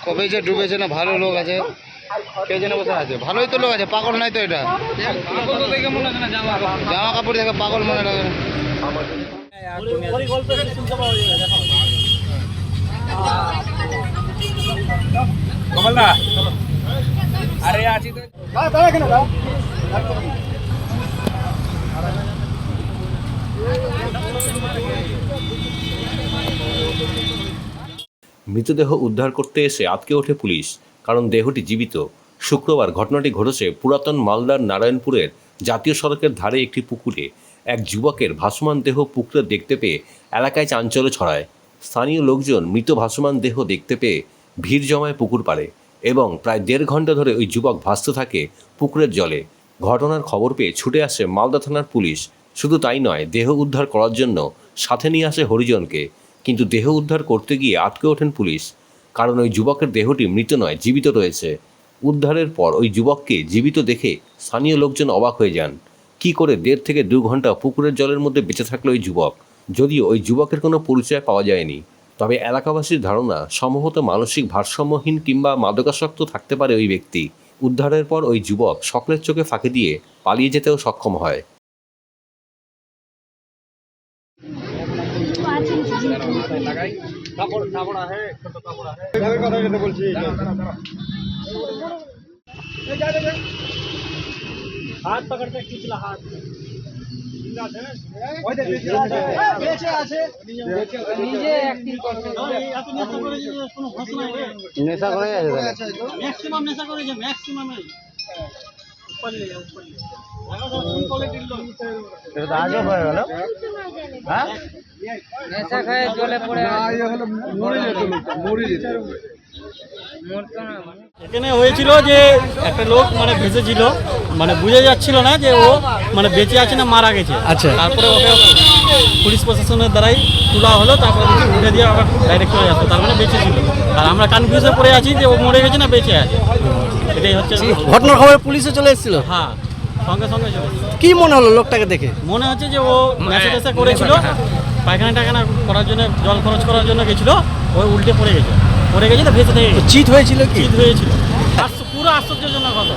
কবে যে ডুবেছে না, ভালো লোক আছে, কে যেন বসে আছে, ভালোই তো লোক আছে, পাগল নাই তো এটা। জামা কাপড় দেখে পাগল মনে লাগে। কমলদা আরে আছি তো মৃতদেহ উদ্ধার করতে এসে আটকে ওঠে পুলিশ, কারণ দেহটি জীবিত। শুক্রবার ঘটনাটি ঘটেছে পুরাতন মালদার নারায়ণপুরের জাতীয় সড়কের ধারে একটি পুকুরে। এক যুবকের ভাসমান দেহ পুকুরে দেখতে পেয়ে এলাকায় চাঞ্চল্য ছড়ায়। স্থানীয় লোকজন মৃত ভাসমান দেহ দেখতে পেয়ে ভিড় জমায় পুকুর পাড়ে এবং প্রায় 1.5 ঘন্টা ধরে ওই যুবক ভাসতে থাকে পুকুরের জলে। ঘটনার খবর পেয়ে ছুটে আসে মালদা থানার পুলিশ। শুধু তাই নয়, দেহ উদ্ধার করার জন্য সাথে নিয়ে আসে হরিজনকে। কিন্তু দেহ উদ্ধার করতে গিয়ে আটকে ওঠেন পুলিশ, কারণ ওই যুবকের দেহটি মৃত নয়, জীবিত রয়েছে। উদ্ধারের পর ওই যুবককে জীবিত দেখে স্থানীয় লোকজন অবাক হয়ে যান। কি করে 1.5 থেকে 2 ঘন্টা পুকুরের জলের মধ্যে বেঁচে থাকলো ওই যুবক? যদিও ওই যুবকের কোনো পরিচয় পাওয়া যায়নি, তবে এলাকাবাসীর ধারণা সম্ভবত মানসিক ভারসাম্যহীন কিংবা মাদকাসক্ত থাকতে পারে ওই ব্যক্তি। উদ্ধারের পর ওই যুবক সকলের চোখে ফাঁকি দিয়ে পালিয়ে যেতেও সক্ষম হয়। हाथ पकड़ते खींचला हाथ নেশা করে আছে, मैक्सिमम नेशा करे जे मैक्सिमम है ऊपर ले এটা তো আজও হয়ে গেল। হ্যাঁ, নেশা খায় জলে পড়ে এখানে হয়েছিল যে একটা লোক মানে ভেসেছিল, মানে বুঝে যাচ্ছিল না যে ও মানে বেঁচে আছে না মারা গেছে। আচ্ছা, তারপরে ওকে পুলিশ প্রশাসনের দ্বারাই তোলা হলো, তারপরে উঠে দিয়ে আবার ডাইরেক্ট চলে যাচ্ছে, তার মানে বেঁচে ছিল। আর আমরা কনফিউজে পড়ে আছি যে ও মরে গেছে না বেঁচে আছে, এটাই হচ্ছে ঘটনার খবরে পুলিশে চলে এসেছিল। হ্যাঁ, সঙ্গে সঙ্গে চলে এসেছে। কি মনে হলো লোকটাকে দেখে? মনে হচ্ছে যে ও নেশা টেশা করেছিল, পায়খানা টায়খানা করার জন্য, জল খরচ করার জন্য গেছিল, ওই উল্টে পড়ে গেছে তো ভেসে থেকে চিট হয়েছিল কি? চিত হয়েছিল। পুরো আশ্চর্যজনক হলো।